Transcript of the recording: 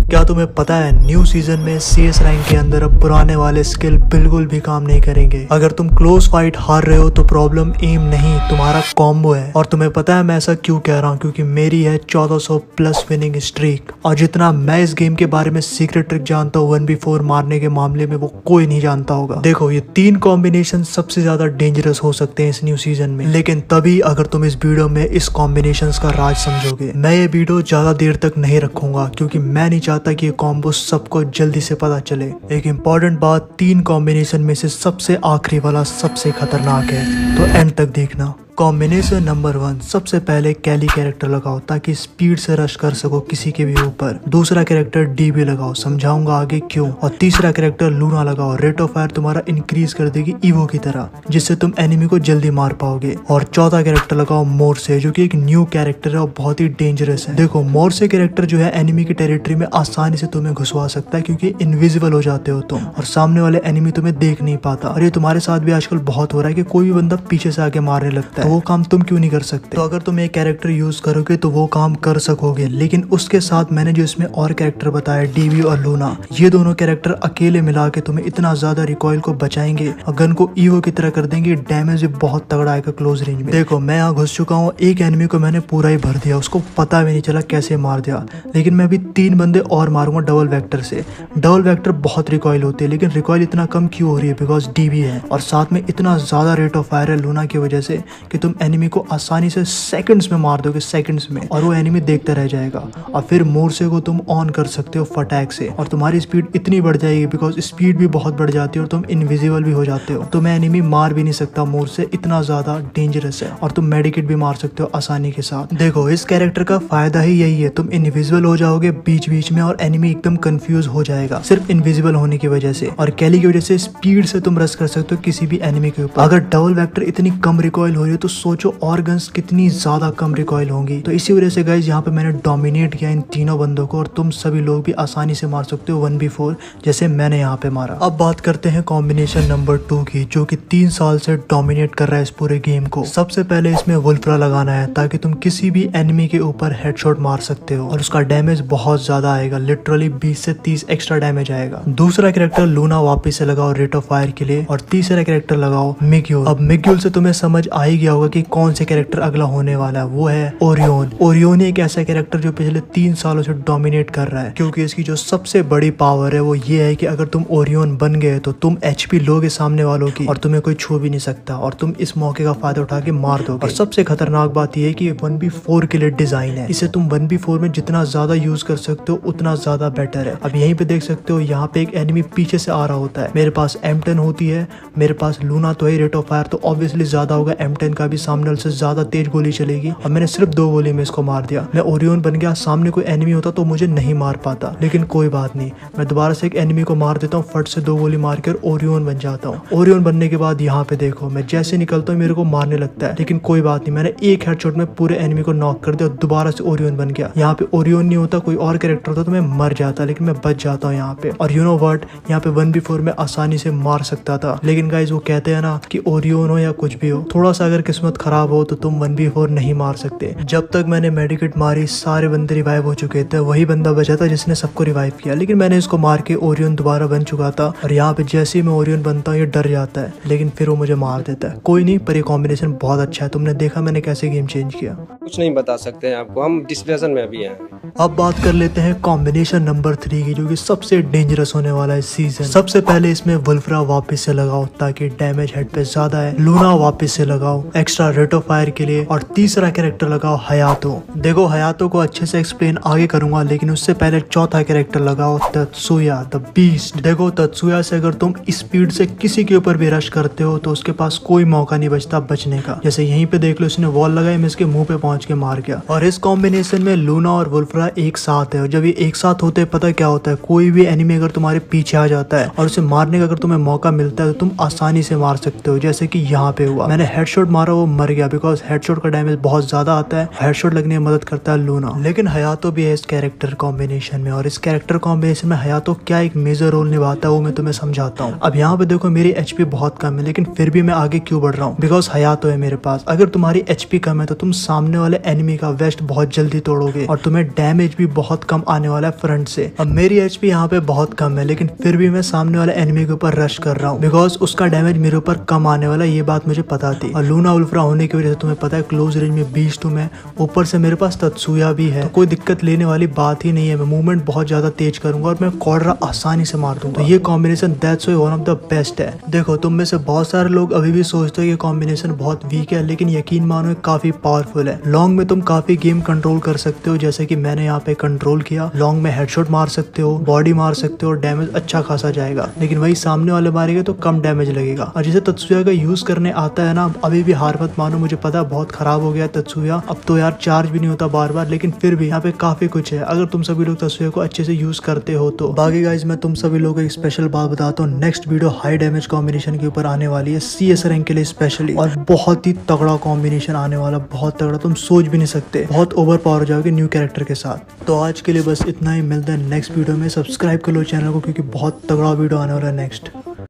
क्या तुम्हें पता है न्यू सीजन में CS रैंक के अंदर अब पुराने वाले स्किल बिल्कुल भी काम नहीं करेंगे। अगर तुम क्लोज फाइट हार रहे हो तो प्रॉब्लम एम नहीं, तुम्हारा कॉम्बो है। और तुम्हें पता है मैं ऐसा क्यों कह रहा हूँ, क्योंकि मेरी है 1400 प्लस विनिंग स्ट्रीक। और जितना मैं इस गेम के बारे में सीक्रेट ट्रिक जानता हूँ 1v4 मारने के मामले में, वो कोई नहीं जानता होगा। देखो ये 3 कॉम्बिनेशन सबसे ज्यादा डेंजरस हो सकते हैं इस न्यू सीजन में, लेकिन तभी अगर तुम इस वीडियो में इस कॉम्बिनेशन का राज समझोगे। मैं ये वीडियो ज्यादा देर तक नहीं रखूंगा क्योंकि मैं नहीं चाहता कि ये कॉम्बो सबको जल्दी से पता चले। एक इम्पॉर्टेंट बात, 3 कॉम्बिनेशन में से सबसे आखिरी वाला सबसे खतरनाक है, तो एंड तक देखना। कॉम्बिनेशन नंबर 1, सबसे पहले कैली कैरेक्टर लगाओ ताकि स्पीड से रश कर सको किसी के भी ऊपर। दूसरा कैरेक्टर डीबी लगाओ, समझाऊंगा आगे क्यों। और तीसरा कैरेक्टर लूना लगाओ, रेट ऑफ फायर तुम्हारा इंक्रीज कर देगी ईवो की तरह, जिससे तुम एनिमी को जल्दी मार पाओगे। और चौथा कैरेक्टर लगाओ मोर्से, जो कि एक न्यू कैरेक्टर है और बहुत ही डेंजरस है। देखो मोर्से कैरेक्टर जो है एनिमी की टेरिटरी में आसानी से तुम्हें घुसवा सकता है क्योंकि इनविजिबल हो जाते हो तुम और सामने वाले एनिमी तुम्हें देख नहीं पाता। और ये तुम्हारे साथ भी आजकल बहुत हो रहा है कि कोई भी बंदा पीछे से आके मारने लगता है, तो वो काम तुम क्यों नहीं कर सकते। तो अगर तुम एक कैरेक्टर यूज करोगे तो वो काम कर सकोगे, लेकिन उसके साथ मैंने जो इसमें और कैरेक्टर बताया डीबी और लूना, ये दोनों कैरेक्टर अकेले मिला के तुम्हें इतना ज्यादा रिकॉइल को बचाएंगे और गन को ईवो की तरह कर देंगे। डैमेज भी बहुत तगड़ा आएगा क्लोज रेंज में। देखो मैं यहाँ घुस चुका हूँ, एक एनिमी को मैंने पूरा ही भर दिया, उसको पता भी नहीं चला कैसे मार दिया। लेकिन मैं अभी 3 बंदे और मारूंगा डबल वेक्टर से। डबल वेक्टर बहुत रिकॉइल होती है, लेकिन रिकॉइल इतना कम क्यों हो रही है, बिकॉज डीबी है और साथ में इतना ज्यादा रेट ऑफ फायर है लूना की वजह से कि तुम एनिमी को आसानी से सेकंड्स में मार दोगे, सेकंड्स में, और वो एनिमी देखता रह जाएगा। और फिर मोर्से को तुम ऑन कर सकते हो फटैक से और तुम्हारी स्पीड इतनी बढ़ जाएगी, बिकॉज स्पीड भी बहुत बढ़ जाती है और तुम इनविजिबल भी हो जाते हो। तुम्हें एनिमी मार भी नहीं सकता मोर्से, इतना ज्यादा डेंजरस है। और तुम मेडिकेट भी मार सकते हो आसानी के साथ। देखो इस कैरेक्टर का फायदा ही यही है, तुम इनविजिबल हो जाओगे बीच बीच में और एनिमी एकदम कंफ्यूज हो जाएगा सिर्फ इनविजिबल होने की वजह से। और कैली की वजह से स्पीड से तुम रश कर सकते हो किसी भी एनिमी के ऊपर। अगर डबल वेक्टर इतनी कम रिकॉइल हो रही है तो सोचो और गन्स कितनी ज्यादा कम रिकॉइल होंगी। तो इसी वजह से गाइज यहाँ पे मैंने डोमिनेट किया इन तीनों बंदों को और तुम सभी लोग भी आसानी से मार सकते हो 1v4 जैसे मैंने यहाँ पे मारा। अब बात करते हैं कॉम्बिनेशन नंबर 2 की, जो कि 3 साल से डोमिनेट कर रहा है इस पूरे गेम को। सबसे पहले इसमें वुल्फ्रा लगाना है ताकि तुम किसी भी एनिमी के ऊपर हेडशॉट मार सकते हो और उसका डैमेज बहुत ज्यादा आएगा, लिटरली 20 से 30 एक्स्ट्रा डैमेज आएगा। दूसरा कैरेक्टर लूना वापस से लगाओ रेट ऑफ फायर के लिए। और तीसरा कैरेक्टर लगाओ मिग्यूल। अब मिग्यूल से तुम्हें समझ आ ही गया होगा कि कौन से कैरेक्टर अगला होने वाला है, वो है ओरियोन। ओरियोन एक ऐसा कैरेक्टर जो पिछले 3 सालों से डोमिनेट कर रहा है, क्योंकि इसकी जो सबसे बड़ी पावर है वो ये है कि अगर तुम ओरियोन बन गए तो तुम HP लोगे सामने वालों की और तुम्हें कोई छू भी नहीं सकता और तुम इस मौके का फायदा उठा के मार दोगे। और सबसे खतरनाक बात यह है कि 1v4 के लिए डिजाइन है, इसे तुम 1v4 में जितना ज्यादा यूज कर सकते हो उतना ज्यादा बेटर है। अब यहीं पे देख सकते हो यहाँ पे एक एनिमी पीछे से आ रहा होता है, मेरे पास M10 होती है, मेरे पास लूना तो है, रेट ऑफ फायर तो ऑब्वियसली ज्यादा होगा, M10 का भी सामने से ज्यादा तेज गोली चलेगी और मैंने सिर्फ 2 गोली में इसको मार दिया। मैं ओरियोन बन गया, सामने कोई एनिमी होता तो मुझे नहीं मार पाता, लेकिन कोई बात नहीं, मैं दोबारा से एक एनिमी को मार देता हूँ, फट से 2 गोली मार कर ओरियोन बन जाता हूँ। ओरियोन बनने के बाद यहाँ पे देखो मैं जैसे निकलता हूँ मेरे को मारने लगता है, लेकिन कोई बात नहीं, मैंने एक हेडशॉट में पूरे एनिमी को नॉक कर दिया और दोबारा से ओरियोन बन गया। यहाँ पे ओरियोन नहीं होता, कोई और कैरेक्टर होता तो मैं मर जाता, लेकिन मैं बच जाता हूँ यहाँ पे। और यू नो व्हाट, यहाँ पे 1v4 में आसानी से मार सकता था, लेकिन गाइज वो कहते हैं ना कि ओरियोन हो या कुछ भी हो, थोड़ा सा अगर किस्मत खराब हो तो तुम 1v4 नहीं मार सकते। जब तक मैंने मेडिकेट मारी सारे बंदे रिवाइव हो चुके थे, वही बंदा बचा था जिसने सबको रिवाइव किया, लेकिन मैंने इसको मार के ओरियोन दोबारा बन चुका था। और यहाँ पे जैसे ही मैं ओरियोन बनता हूँ ये डर जाता है, लेकिन फिर वो मुझे मार देता है। कोई नहीं, पर ये कॉम्बिनेशन बहुत अच्छा है, तुमने देखा मैंने कैसे गेम चेंज किया। कुछ नहीं बता सकते हैं आपको, हम डिस्कशन में अभी हैं। अब बात कर लेते हैं कॉम्बिनेशन नंबर 3 की, जो कि सबसे डेंजरस होने वाला है सीजन। सबसे पहले इसमें वुल्फ्रा वापस से लगाओ ताकि डैमेज हेड पे ज्यादा है, लूना वापस से लगाओ एक्स्ट्रा रेट ऑफ फायर के लिए, और तीसरा कैरेक्टर लगाओ हयातो। देखो हयातो को अच्छे से एक्सप्लेन आगे करूंगा, लेकिन उससे पहले चौथा कैरेक्टर लगाओ तत्सुया द बीस्ट। देखो तत्सुया से अगर तुम स्पीड से किसी के ऊपर भी रश करते हो तो उसके पास कोई मौका नहीं बचता बचने का। जैसे यहीं पे देख लो, इसने वॉल लगाई, मैं इसके मुंह पे पहुंच के मार गया। और इस कॉम्बिनेशन में लूना और वुल्फ्रा एक साथ है, और जब ये एक साथ होते हैं पता क्या होता है, कोई भी एनिमी अगर तुम्हारे पीछे आ जाता है और उसे मारने का अगर तुम्हें मौका मिलता है तो तुम आसानी से मार सकते हो, जैसे कि यहाँ पे हुआ। मैंने हेडशॉट मारा मारा वो मर गया, बिकॉज हेडशॉट का डैमेज बहुत ज्यादा आता है। हेडशॉट लगने में मदद करता है लूना। लेकिन हयातो भी है इस कैरेक्टर कॉम्बिनेशन में, और इस कैरेक्टर कॉम्बिनेशन में हयातो क्या एक मेजर रोल निभाता है वो मैं तुम्हें समझाता हूँ। अब यहाँ पे देखो मेरी एचपी बहुत कम है, लेकिन फिर भी मैं आगे क्यों बढ़ रहा हूँ, बिकॉज हयातो है मेरे पास। अगर तुम्हारी एचपी कम है तो तुम सामने वाले एनिमी का वेस्ट बहुत जल्दी तोड़ोगे और तुम्हें डैमेज भी बहुत कम आने वाला है फ्रंट से। अब मेरी एचपी यहाँ पे बहुत कम है, लेकिन फिर भी मैं सामने वाले एनिमी के ऊपर रश कर रहा हूँ, बिकॉज उसका डैमेज मेरे ऊपर कम आने वाला, ये बात मुझे पता थी। और लूना उल्फ्रा होने की वजह से तुम्हें पता है क्लोज रेंज में बीस्ट हूँ मैं, ऊपर से मेरे पास तत्सुया भी है, तो कोई दिक्कत लेने वाली बात ही नहीं है। मैं मूवमेंट बहुत ज्यादा तेज करूंगा और मैं कॉर्ड्रा आसानी से मार दूंगा। तो ये combination that's one of the best है। देखो तुम में से बहुत सारे लोग अभी भी सोचते हो ये कॉम्बिनेशन बहुत वीक है, लेकिन यकीन मानो काफी पावरफुल है। लॉन्ग में तुम काफी गेम कंट्रोल कर सकते हो, जैसे कि मैंने यहाँ पे कंट्रोल किया। लॉन्ग में हेडशॉट मार सकते हो, बॉडी मार सकते हो, डैमेज अच्छा खासा जाएगा। लेकिन वही सामने वाले मारेंगे तो कम डैमेज लगेगा। और जिसे तत्सुया का यूज करने आता है ना, अभी भी हार मत मानो। मुझे पता है बहुत खराब हो गया तत्सुया, अब तो यार चार्ज भी नहीं होता बार बार, लेकिन फिर भी यहाँ पे काफी कुछ है अगर तुम सभी लोग तत्सुया को अच्छे से यूज करते हो तो। बाकी गाइस मैं तुम सभी लोगों को एक स्पेशल बात बताता हूँ, next video high damage combination के ऊपर आने वाली है, CS रैंक के लिए स्पेशली, और बहुत ही तगड़ा कॉम्बिनेशन आने वाला, बहुत तगड़ा, तुम सोच भी नहीं सकते। बहुत ओवर पावर हो जाओगे न्यू कैरेक्टर के साथ। तो आज के लिए बस इतना ही, मिलता है नेक्स्ट वीडियो में। सब्सक्राइब कर लो चैनल को, क्योंकि बहुत तगड़ा वीडियो आने वाला है नेक्स्ट।